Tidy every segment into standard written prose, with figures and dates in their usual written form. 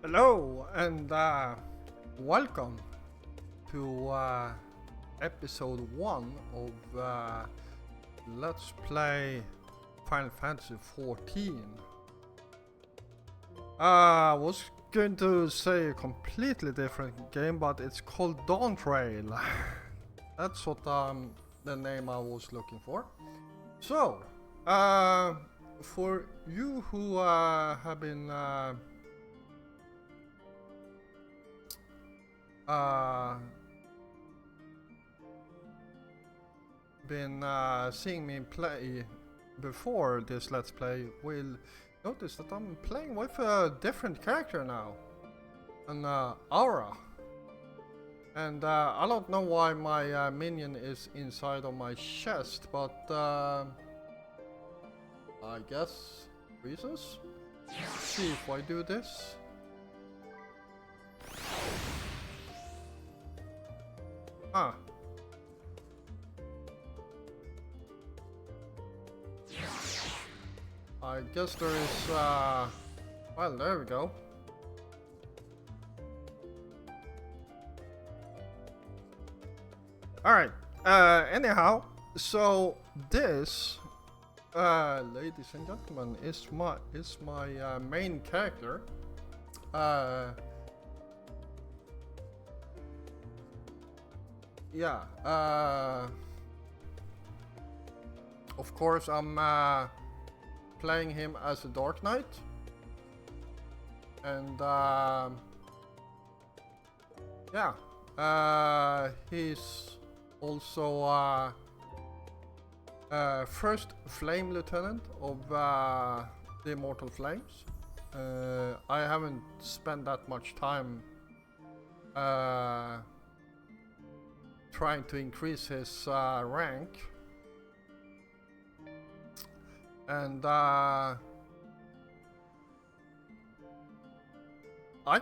Hello and welcome to episode 1 of Let's Play Final Fantasy 14. I was going to say a completely different game, but it's called Dawn Trail. That's what the name I was looking for. So, for you who have been seeing me play before this Let's Play will notice that I'm playing with a different character now, an Aura. And I don't know why my minion is inside of my chest, but I guess reasons? Let's see if I do this. Ah. I guess there is, well, there we go. Alright, anyhow, so this, ladies and gentlemen, is my main character. Yeah, of course I'm playing him as a Dark Knight, and yeah, he's also first Flame Lieutenant of the Immortal Flames. I haven't spent that much time trying to increase his rank, and I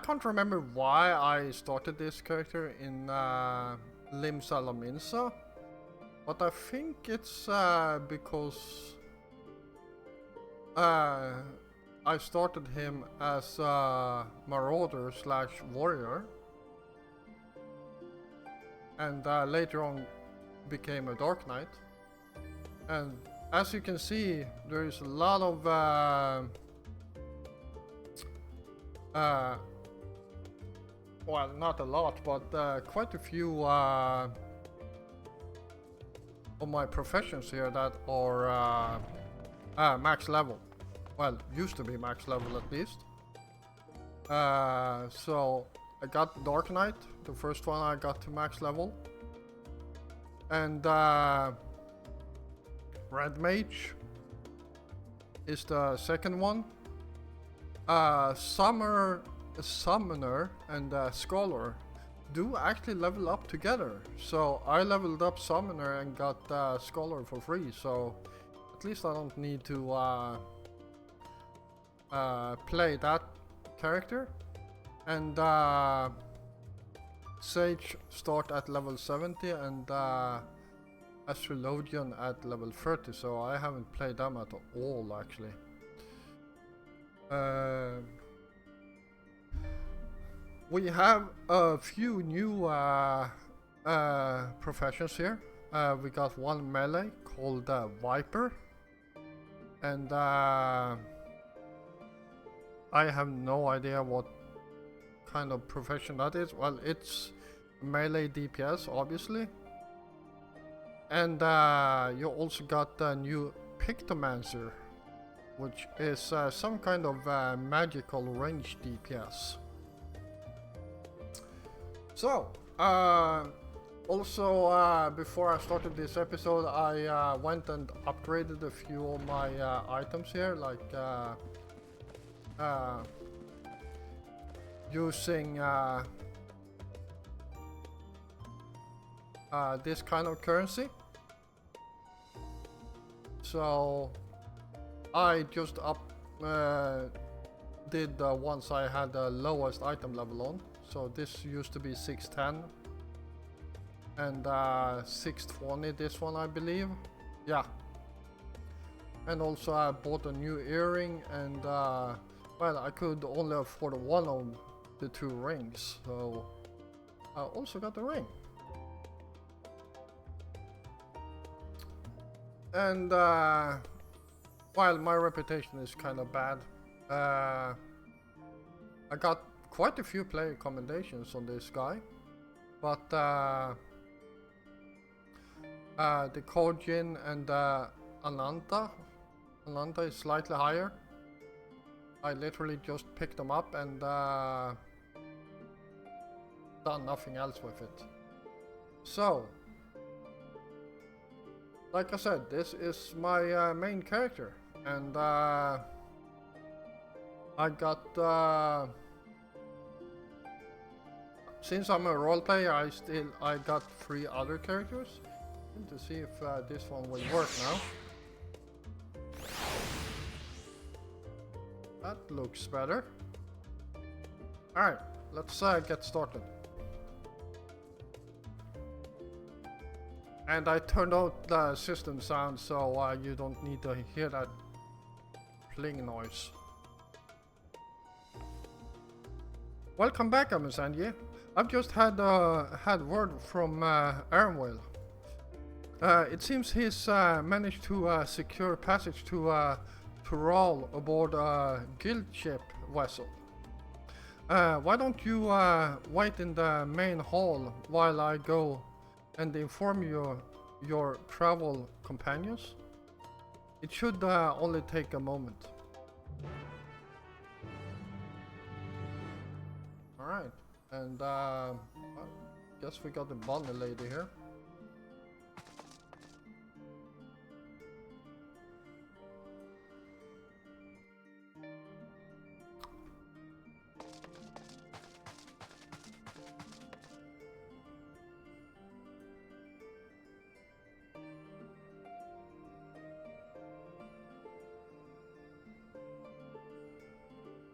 can't remember why I started this character in Limsa Laminsa, but I think it's because I started him as a marauder slash warrior, and later on became a Dark Knight. And as you can see, there is a lot of well, not a lot, but quite a few of my professions here that are max level. Well, used to be max level at least. So I got Dark Knight, the first one I got to max level, and Red Mage is the second one. Summoner and Scholar do actually level up together, so I leveled up Summoner and got Scholar for free, so at least I don't need to play that character. And Sage start at level 70 and Astrologian at level 30, so I haven't played them at all actually. We have a few new professions here. We got one melee called Viper, and I have no idea what kind of profession that is. Well, it's melee DPS obviously, and you also got the new Pictomancer, which is some kind of magical range DPS. So, also before I started this episode, I went and upgraded a few of my items here, like using this kind of currency. So I just did the ones I had the lowest item level on. So this used to be 610 and 620, this one I believe. Yeah. And also I bought a new earring and well, I could only afford one of the two rings, so I also got the ring. And while my reputation is kind of bad, I got quite a few player commendations on this guy, but the Kojin and Ananta is slightly higher. I literally just picked them up and done nothing else with it. So, like I said, this is my main character, and I got since I'm a role player, I got 3 other characters. To see if this one will work now. That looks better. Alright, let's get started. And I turned out the system sound so you don't need to hear that pling noise. Welcome back, Amisandye. I've just had word from Aaronwell. It seems he's managed to secure passage to Tyrol aboard a guild ship vessel. Why don't you wait in the main hall while I go and inform your travel companions? It should only take a moment. Alright, and I guess we got the bunny lady here.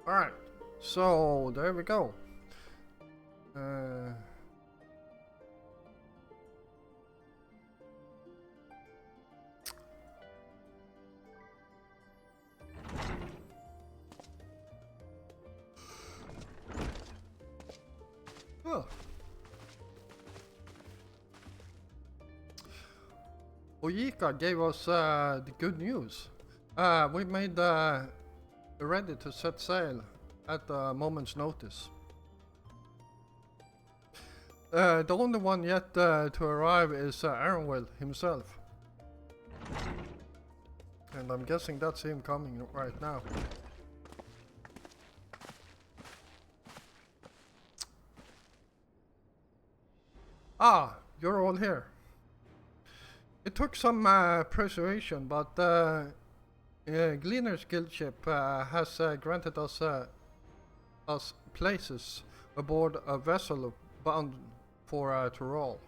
Alright, so there we go. Oh. Oyika gave us the good news. We made ready to set sail at a moment's notice. The only one yet to arrive is Aaronwell himself. And I'm guessing that's him coming right now. Ah, you're all here. It took some persuasion, but Gleaner's Guild ship has granted us places aboard a vessel bound for Tyrol.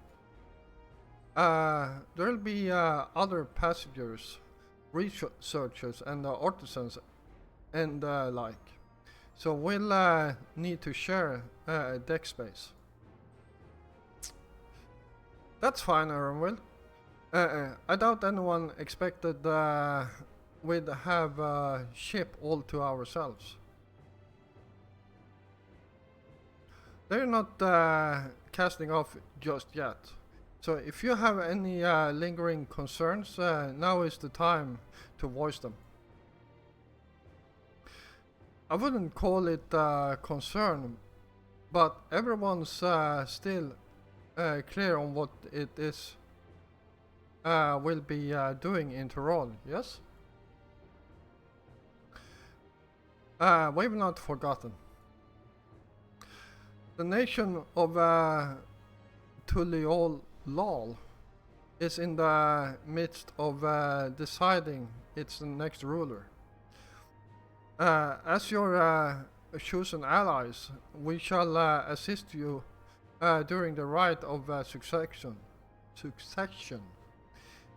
There'll be other passengers, researchers, and artisans, and like. So we'll need to share deck space. That's fine, Aaronwell. I doubt anyone expected we'd have a ship all to ourselves. They're not casting off just yet. So if you have any lingering concerns, now is the time to voice them. I wouldn't call it concern, but everyone's still clear on what it is we'll be doing in Tyrol, yes? We've not forgotten. The nation of Tuliolol is in the midst of deciding its next ruler. As your chosen allies, we shall assist you during the rite of succession,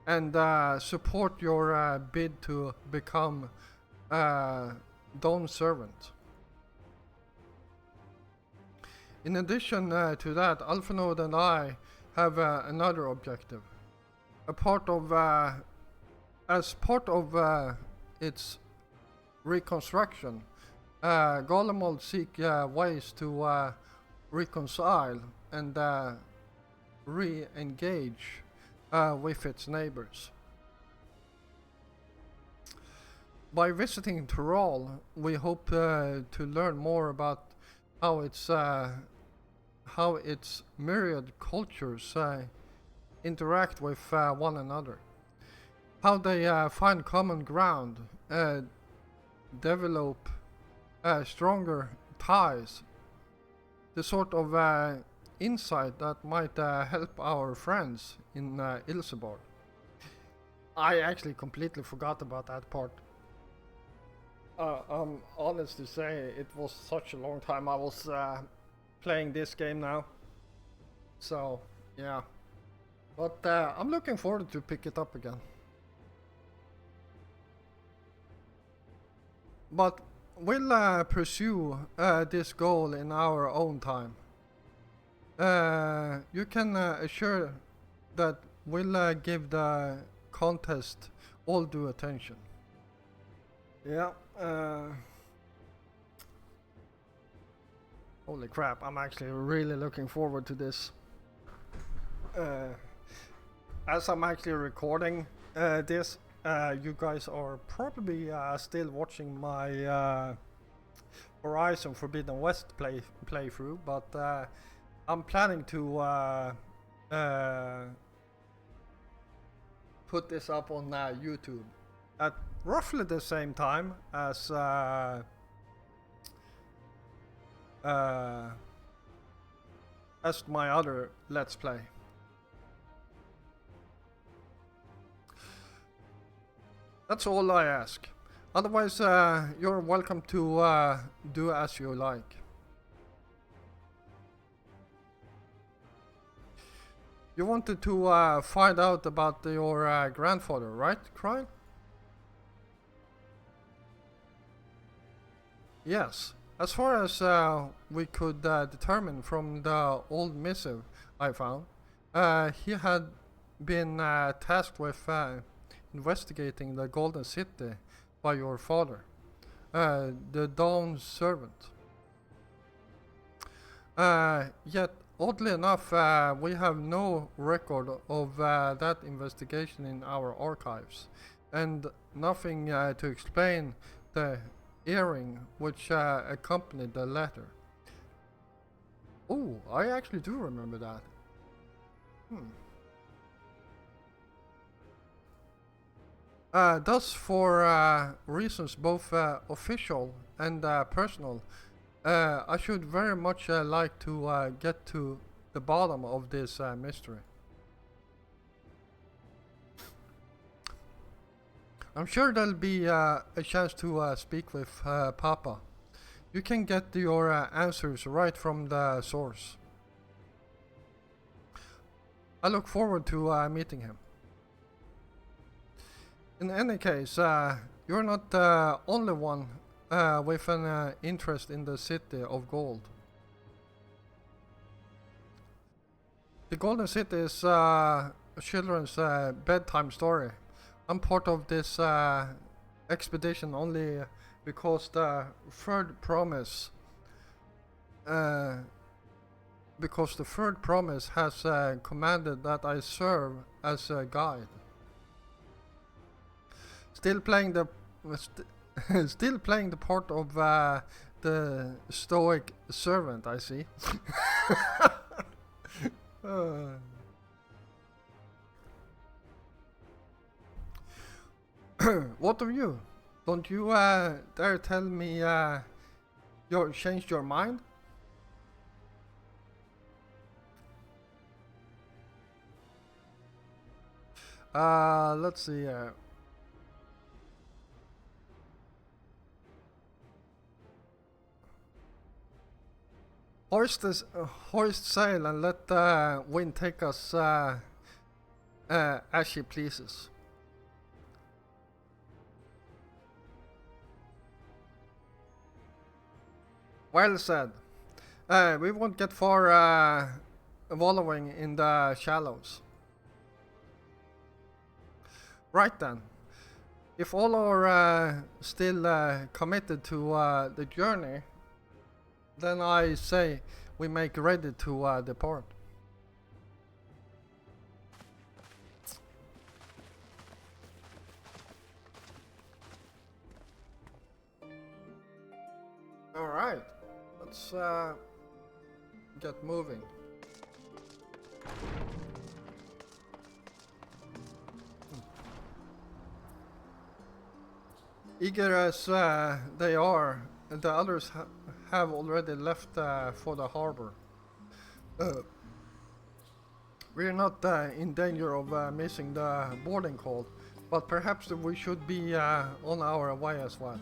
and support your bid to become Dawn's servant. In addition to that, Alphanode and I have another objective. As part of its reconstruction, Golem will seek ways to reconcile and re-engage with its neighbors. By visiting Tyrol, we hope to learn more about how its myriad cultures interact with one another, how they find common ground, develop stronger ties, the sort of insight that might help our friends in Ilseborg. I actually completely forgot about that part. I'm honest to say, it was such a long time I was playing this game now. So, yeah. But I'm looking forward to pick it up again. But we'll pursue this goal in our own time. You can assure that we'll give the contest all due attention. Yeah. Holy crap, I'm actually really looking forward to this. As I'm actually recording this, you guys are probably still watching my Horizon Forbidden West playthrough, but I'm planning to put this up on YouTube at roughly the same time as my other Let's Play. That's all I ask. Otherwise, you're welcome to do as you like. You wanted to find out about your grandfather, right, Crime? Yes. As far as we could determine from the old missive I found, he had been tasked with investigating the Golden City by your father, the Dawn's servant. Yet, oddly enough, we have no record of that investigation in our archives, and nothing to explain the earring which accompanied the letter. Oh, I actually do remember that. Thus, for reasons both official and personal, I should very much like to get to the bottom of this mystery. I'm sure there'll be a chance to speak with Papa. You can get your answers right from the source. I look forward to meeting him. In any case, you're not the only one with an interest in the City of Gold. The Golden City is a children's bedtime story. I'm part of this expedition only because the third promise has commanded that I serve as a guide. Still playing the part of the stoic servant, I see. What of you? Don't you dare tell me you changed your mind? Let's see. Hoist sail and let the wind take us as she pleases. Well said. We won't get far wallowing in the shallows. Right then. if all are still committed to the journey, then I say we make ready to depart. All right, let's get moving. Eager as they are, the others have already left for the harbor. We're not in danger of missing the boarding call, but perhaps we should be on our way as well.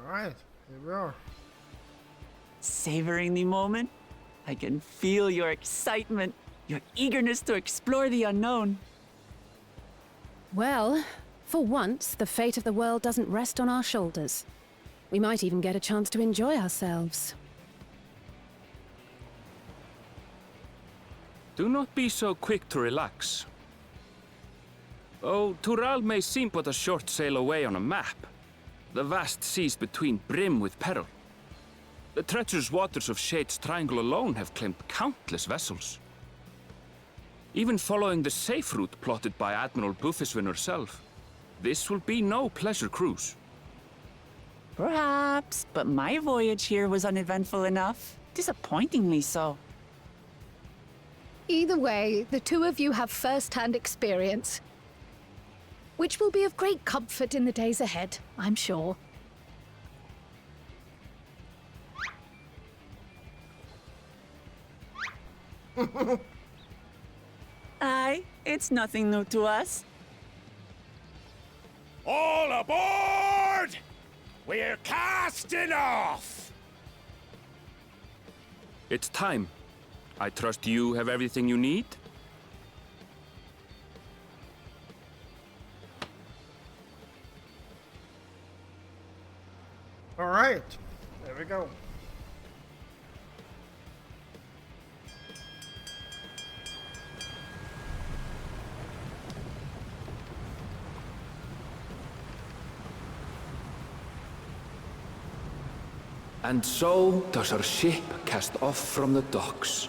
Alright, here we are. Savoring the moment? I can feel your excitement, your eagerness to explore the unknown. Well, for once, the fate of the world doesn't rest on our shoulders. We might even get a chance to enjoy ourselves. Do not be so quick to relax. Oh, Tural may seem but a short sail away on a map. The vast seas between brim with peril. The treacherous waters of Shade's Triangle alone have claimed countless vessels. Even following the safe route plotted by Admiral Bufiswin herself, this will be no pleasure cruise. Perhaps, but my voyage here was uneventful enough. Disappointingly so. Either way, the two of you have first-hand experience, which will be of great comfort in the days ahead, I'm sure. Aye, it's nothing new to us. All aboard! We're casting off! It's time. I trust you have everything you need? Alright, there we go. And so does our ship cast off from the docks.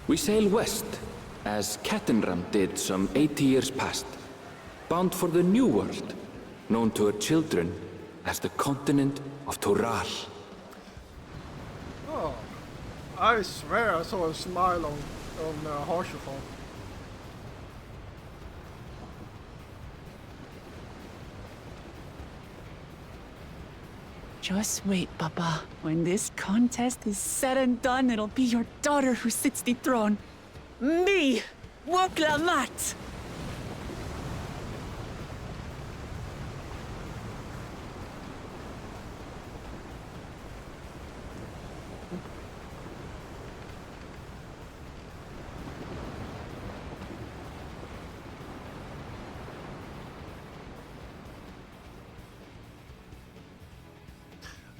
We sail west, as Kettenram did some 80 years past, bound for the New World, known to her children as the continent of Tural. Oh, I swear I saw a smile on Harshaphone. Just wait, Papa. When this contest is said and done, it'll be your daughter who sits the throne. Me! Woklamat!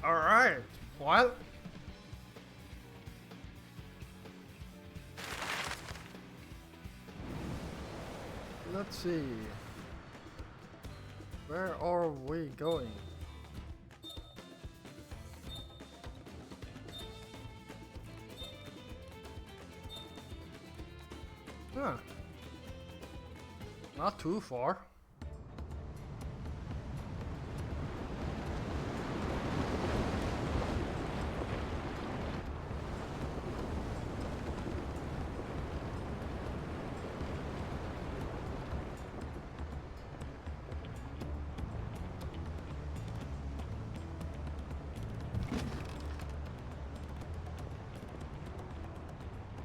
Alright, well. Let's see. Where are we going? Huh. Not too far.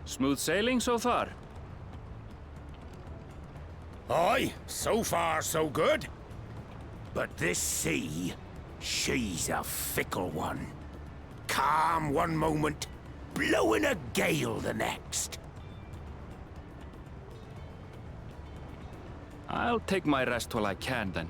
Smooth sailing so far? Aye, so far so good. But this sea, she's a fickle one. Calm one moment, blowing a gale the next. I'll take my rest while I can, then.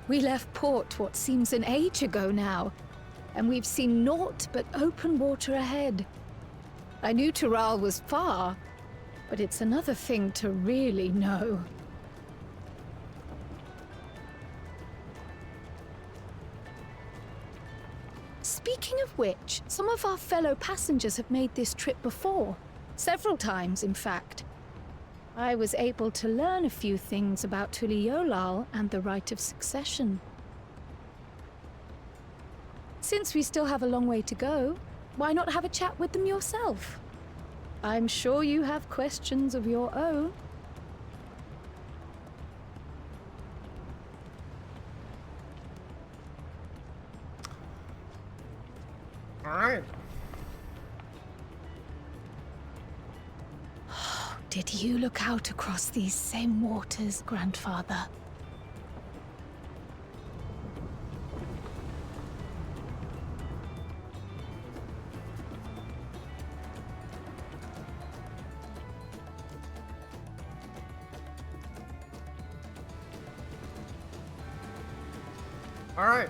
We left port what seems an age ago now, and we've seen naught but open water ahead. I knew Tural was far, but it's another thing to really know. Speaking of which, some of our fellow passengers have made this trip before. Several times, in fact. I was able to learn a few things about Tuliolal and the right of succession. Since we still have a long way to go, why not have a chat with them yourself? I'm sure you have questions of your own. All right. Did you look out across these same waters, Grandfather? All right.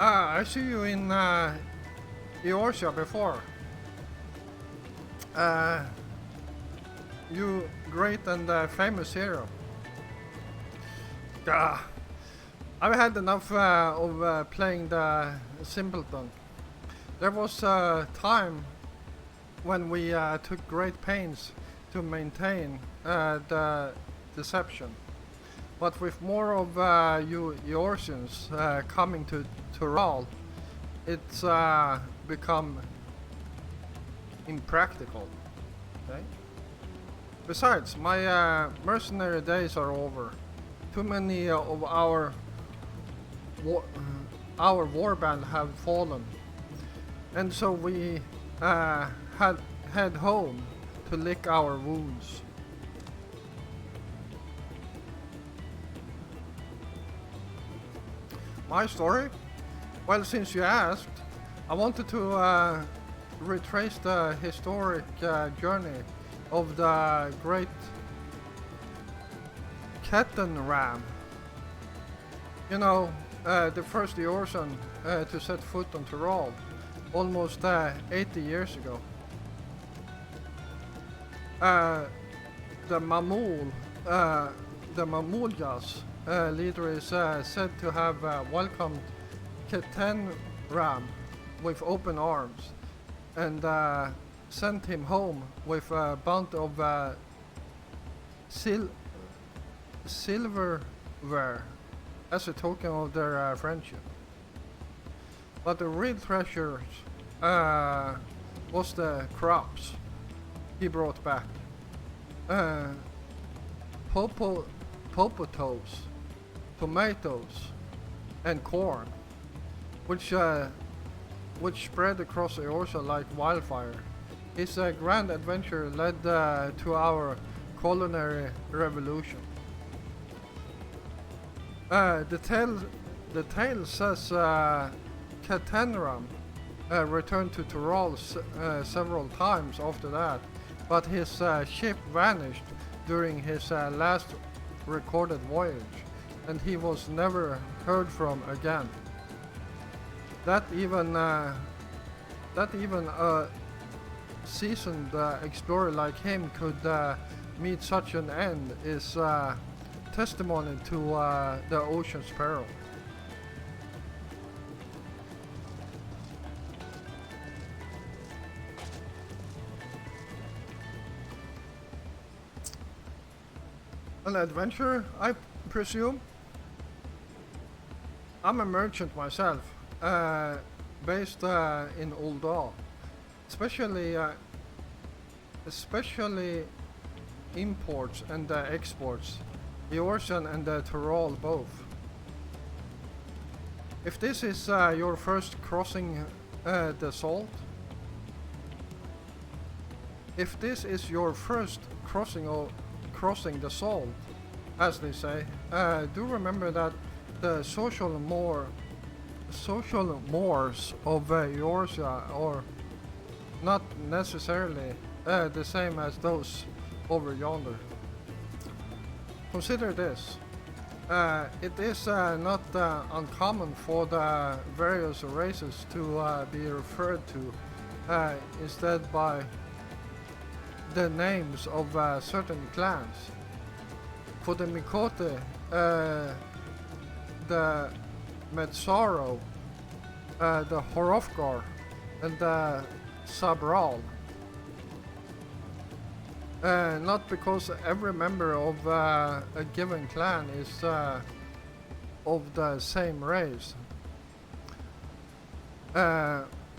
I see you in Eorzea before. You great and famous hero. I've had enough of playing the simpleton. There was a time when we took great pains to maintain the deception. But with more of you Eorzeans coming to Tural, it's become impractical. Okay? Besides, my mercenary days are over. Too many of our warband have fallen, and so we head home to lick our wounds. My story? Well, since you asked, I wanted to retrace the historic journey of the great Kettenram. You know, the first Eorzean to set foot on Tural, almost 80 years ago. The Mamuljas leader is said to have welcomed Kettenram with open arms and sent him home with a bounty of silverware as a token of their friendship. But the real treasures was the crops he brought back. Popotos, tomatoes, and corn, which spread across Eorzea like wildfire. His grand adventure led to our culinary revolution. The tale says Kettenram returned to Tural several times after that, but his ship vanished during his last recorded voyage, and he was never heard from again. That even a seasoned explorer like him could meet such an end is testimony to the ocean's peril. An adventurer, I presume? I'm a merchant myself, based in Uldal, especially especially imports and exports, the Eorzean and the Tyrol both. If this is your first crossing the Salt, if this is your first crossing the Salt, as they say, do remember that the social mores of Eorzea are not necessarily the same as those over yonder. Consider this. It is not uncommon for the various races to be referred to instead by the names of certain clans. For the Mikote, the Metzaro, the Horofgar, and the Sabral. Not because every member of a given clan is of the same race,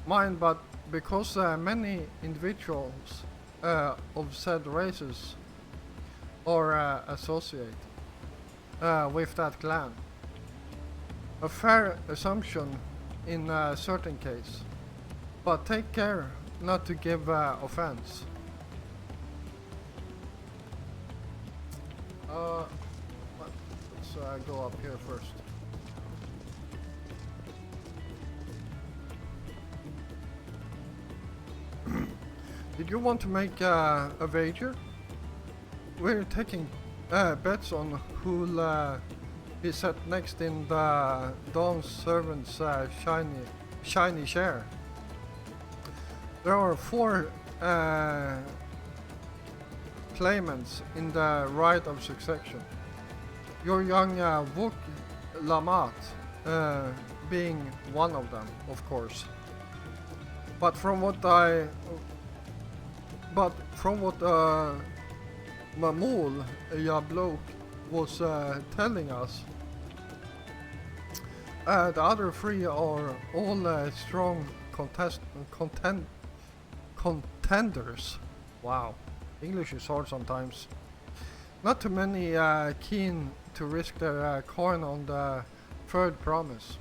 mind, but because many individuals of said races are associated with that clan. A fair assumption in a certain case, but take care not to give offense. Let's go up here first. Did you want to make a wager? We're taking bets on who'll be set next in the Dawn Servant's shiny chair. There are 4 claimants in the right of succession. Your young Vuk Lamat being one of them, of course. But from what Mamul Yablok was telling us, the other 3 are all strong contenders. Wow, English is hard sometimes. Not too many keen to risk their coin on the 3rd promise.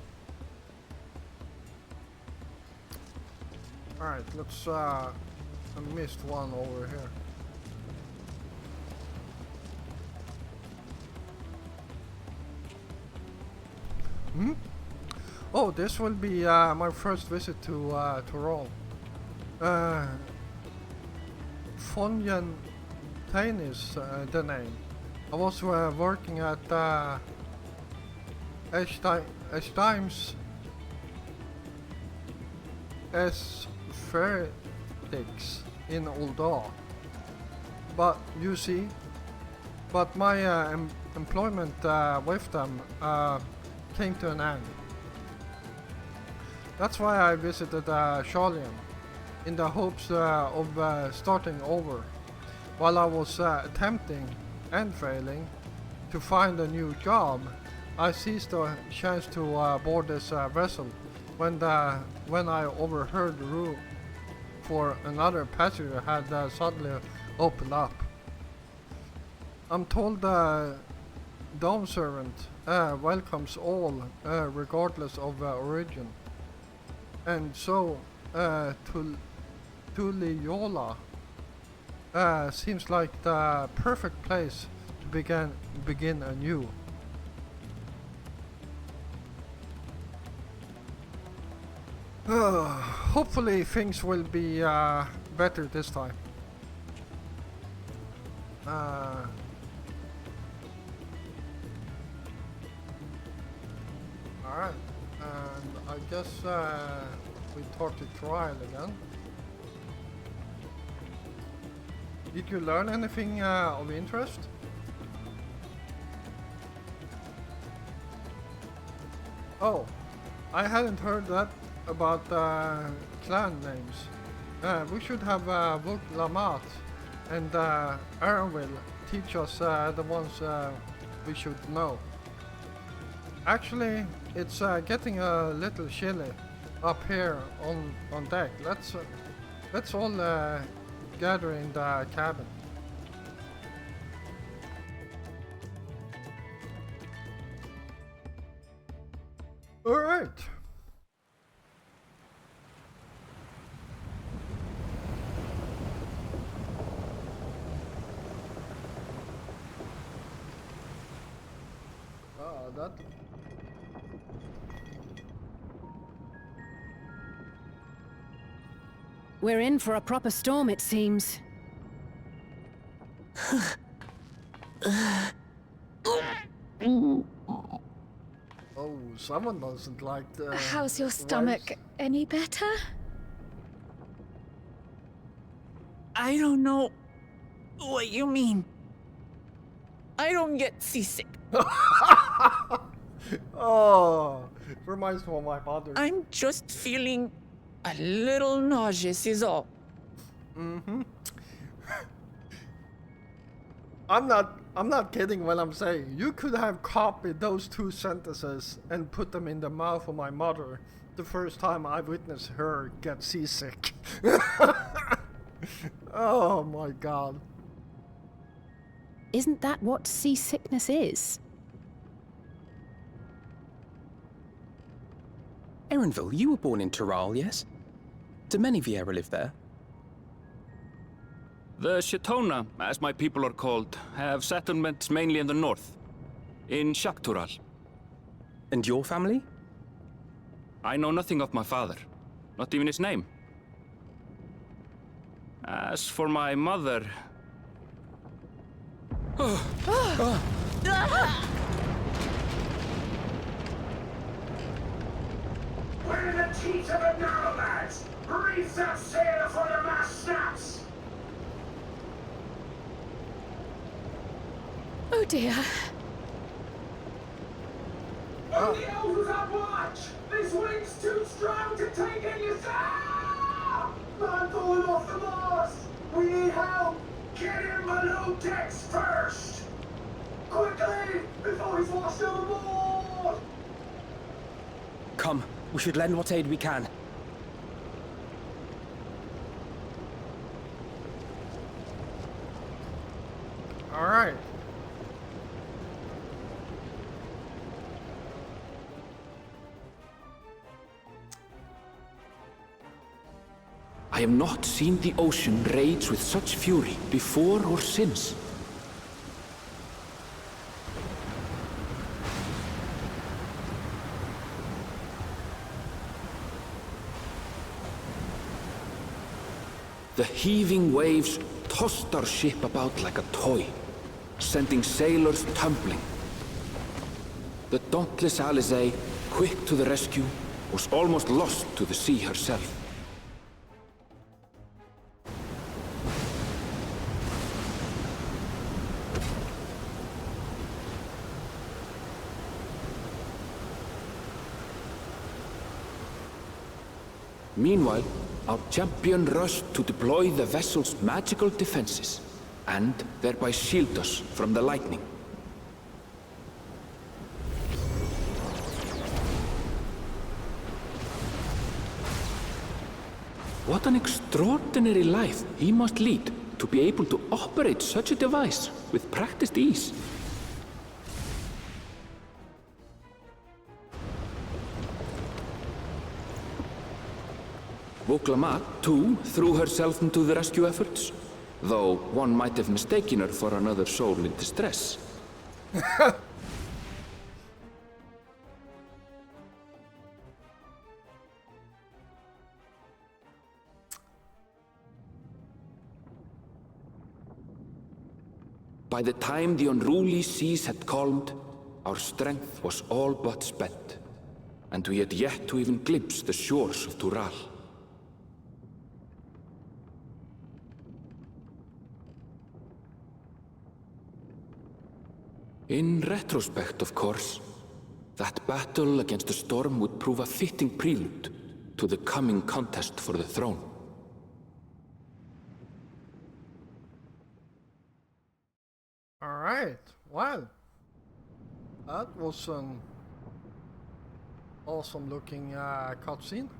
Alright, let's I missed one over here. Oh, this will be my first visit to Tyrol. Fontaine is the name. I was working at XIV S06E01 in Ulda. But you see, my employment with them came to an end. That's why I visited Sharlayan, in the hopes of starting over, while I was attempting and failing to find a new job. I seized the chance to board this vessel when I overheard the room for another passenger had suddenly opened up. I'm told the Dawn Servant welcomes all regardless of origin, and so Tuliola seems like the perfect place to begin anew. Hopefully things will be better this time. Alright, and I guess we talk to Trial again. Did you learn anything of interest? Oh, I hadn't heard that about clan names. We should have Vuk Lamat and Aaronville teach us the ones we should know. Actually, it's getting a little chilly up here on deck. Let's all gather in the cabin. All right. That. We're in for a proper storm, it seems. Oh, someone doesn't like the. How's your stomach? waves. Any better? I don't know what you mean. I don't get seasick. Oh, reminds me of my mother. I'm just feeling a little nauseous is all. Mm-hmm. I'm not kidding when I'm saying you could have copied those two sentences and put them in the mouth of my mother the first time I witnessed her get seasick. Oh my god. Isn't that what seasickness is? Erenville, you were born in Tyrol, yes? Do many Vieira live there? The Chitona, as my people are called, have settlements mainly in the north, in Shaktural. And your family? I know nothing of my father, not even his name. As for my mother... We're in the teeth of it now, lads! Reef that sail before the mast snaps! Oh dear. Only Elves on watch! This wind's too strong to take in yourself! Man falling off the mast! We need help! Get him below decks first! Quickly! Before he's washed overboard! Come, we should lend what aid we can. All right. I have not seen the ocean rage with such fury before or since. The heaving waves tossed our ship about like a toy, sending sailors tumbling. The dauntless Alizé, quick to the rescue, was almost lost to the sea herself. Meanwhile, our champion rushed to deploy the vessel's magical defenses, and thereby shield us from the lightning. What an extraordinary life he must lead to be able to operate such a device with practiced ease. Voklamat, too, threw herself into the rescue efforts, though one might have mistaken her for another soul in distress. By the time the unruly seas had calmed, our strength was all but spent, and we had yet to even glimpse the shores of Tural. In retrospect, of course, that battle against the storm would prove a fitting prelude to the coming contest for the throne. All right. Well, that was an awesome looking cutscene.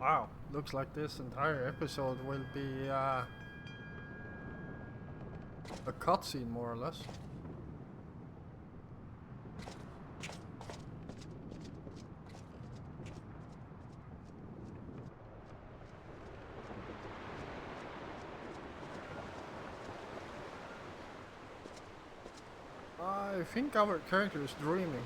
Wow, looks like this entire episode will be a cutscene, more or less. I think our character is dreaming.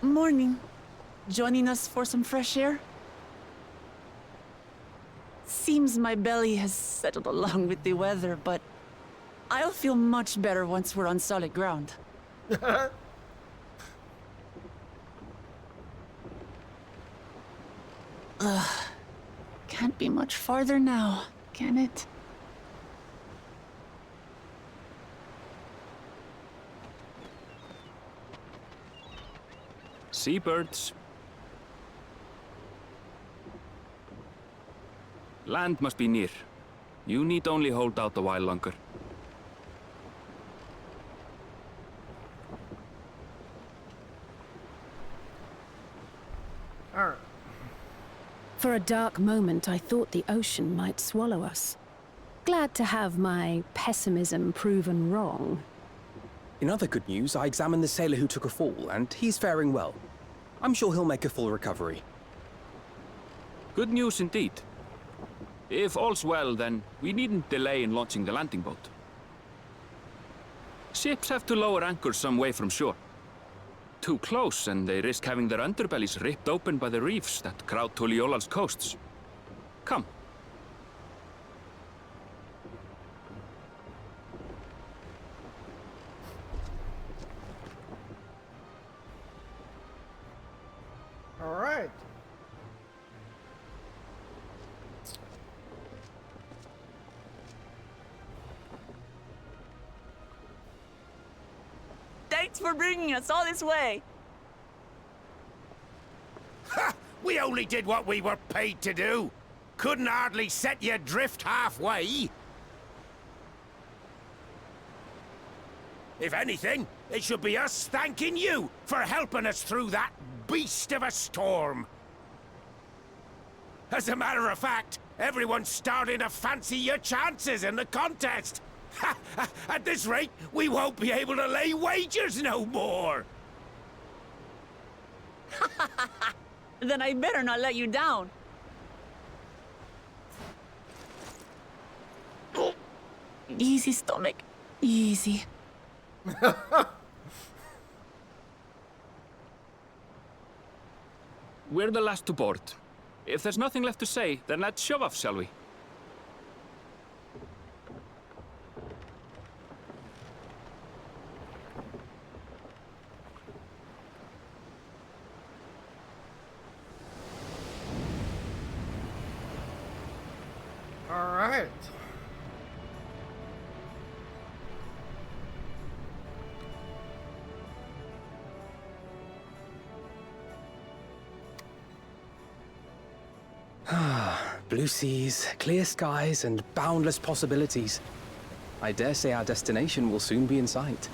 Morning. Joining us for some fresh air? Seems my belly has settled along with the weather, but I'll feel much better once we're on solid ground. Can't be much farther now, can it? Seabirds. Land must be near. You need only hold out a while longer. Alright. For a dark moment, I thought the ocean might swallow us. Glad to have my pessimism proven wrong. In other good news, I examined the sailor who took a fall, and he's faring well. I'm sure he'll make a full recovery. Good news indeed. If all's well, then we needn't delay in launching the landing boat. Ships have to lower anchors some way from shore. Too close, and they risk having their underbellies ripped open by the reefs that crowd Tuliola's coasts. Come. Alright. Thanks for bringing us all this way. Ha! We only did what we were paid to do. Couldn't hardly set you adrift halfway. If anything, it should be us thanking you for helping us through that beast of a storm. As a matter of fact, everyone's starting to fancy your chances in the contest. At this rate, we won't be able to lay wagers no more. Then I better not let you down. Easy, stomach. Easy. We're the last to board. If there's nothing left to say, then let's shove off, shall we? Alright. Blue seas, clear skies, and boundless possibilities. I dare say our destination will soon be in sight.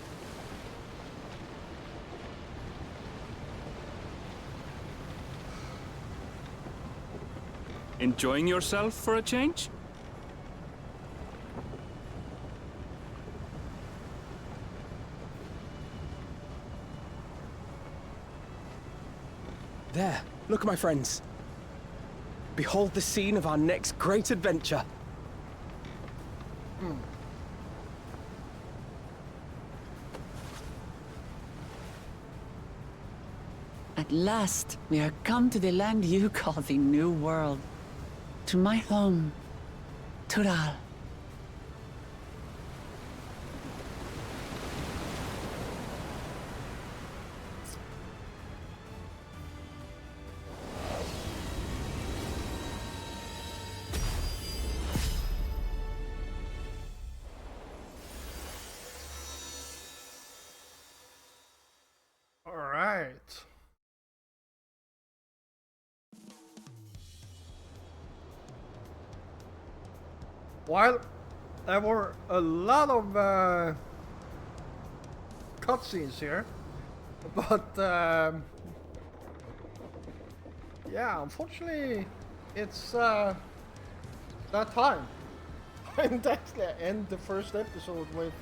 Enjoying yourself for a change? There, look, my friends. Behold the scene of our next great adventure. At last, we are come to the land you call the New World. To my home, Tural. While there were a lot of cutscenes here, but yeah, unfortunately, it's that time. And actually, I end the first episode with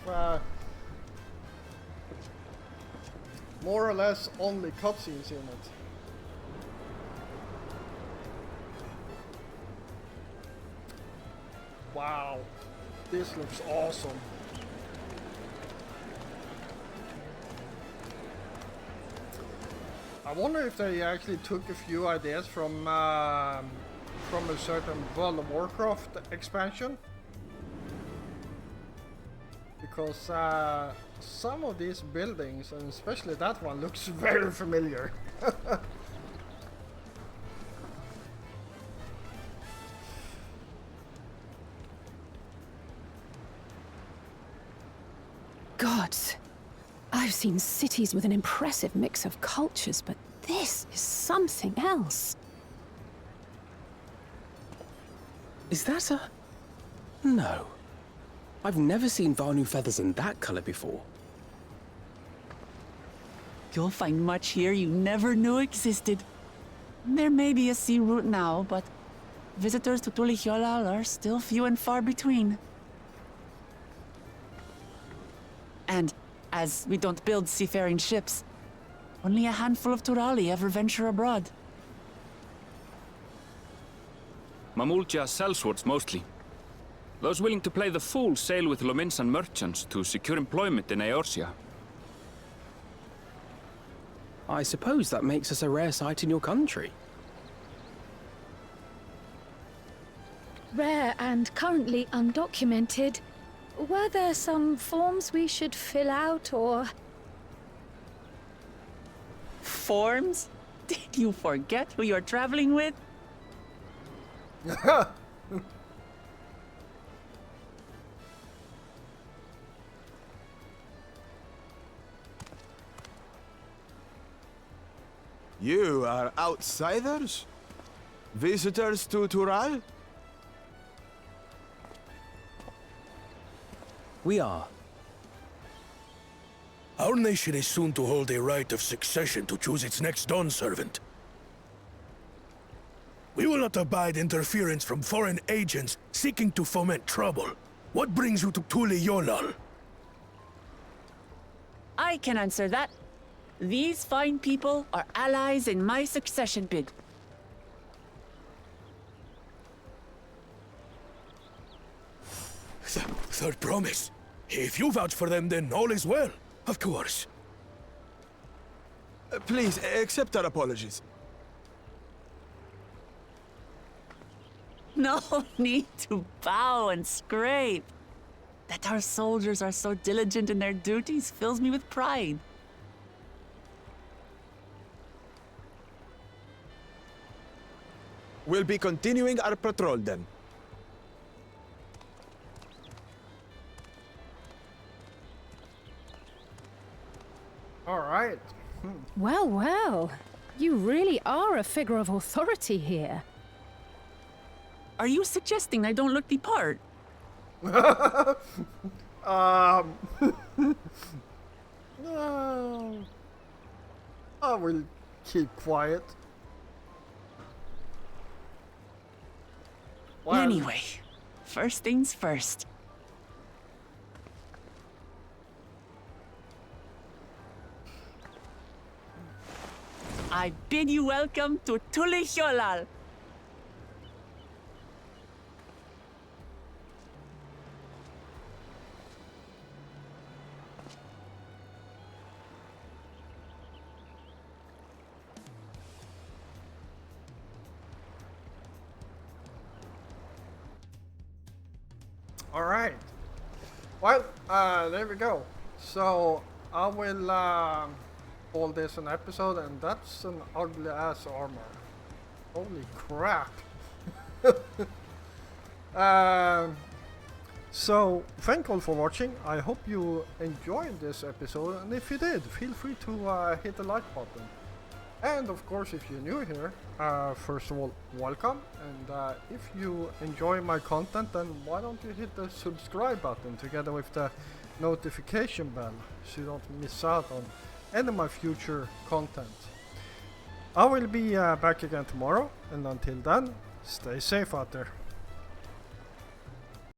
more or less only cutscenes in it. Wow, this looks awesome. I wonder if they actually took a few ideas from a certain World of Warcraft expansion. Because some of these buildings, and especially that one, looks very familiar. Gods, I've seen cities with an impressive mix of cultures, but this is something else. Is that a... No. I've never seen Vanu feathers in that color before. You'll find much here you never knew existed. There may be a sea route now, but visitors to Tulihyolal are still few and far between. And as we don't build seafaring ships, only a handful of Turali ever venture abroad. Mamulja sellswords mostly. Those willing to play the fool sail with Lominsan merchants to secure employment in Eorzea. I suppose that makes us a rare sight in your country. Rare and currently undocumented. Were there some forms we should fill out, or...? Forms? Did you forget who you're traveling with? You are outsiders? Visitors to Tural? We are. Our nation is soon to hold a right of succession to choose its next dawn servant. We will not abide interference from foreign agents seeking to foment trouble. What brings you to Tulihyolal? I can answer that. These fine people are allies in my succession bid. Third promise. If you vouch for them, then all is well. Of course. Please, accept our apologies. No need to bow and scrape. That our soldiers are so diligent in their duties fills me with pride. We'll be continuing our patrol then. All right. Well, well. You really are a figure of authority here. Are you suggesting I don't look the part? No. I will keep quiet. Well, Anyway, first things first. I bid you welcome to Tulihyolal. all right. Well, there we go. So I will call this an episode, and that's an ugly ass armor. Holy crap. So thank you all for watching. I hope you enjoyed this episode, and if you did, feel free to hit the like button. And of course, if you're new here, first of all, welcome. And if you enjoy my content, then why don't you hit the subscribe button together with the notification bell so you don't miss out on any of my future content. I will be back again tomorrow, and until then, stay safe out there.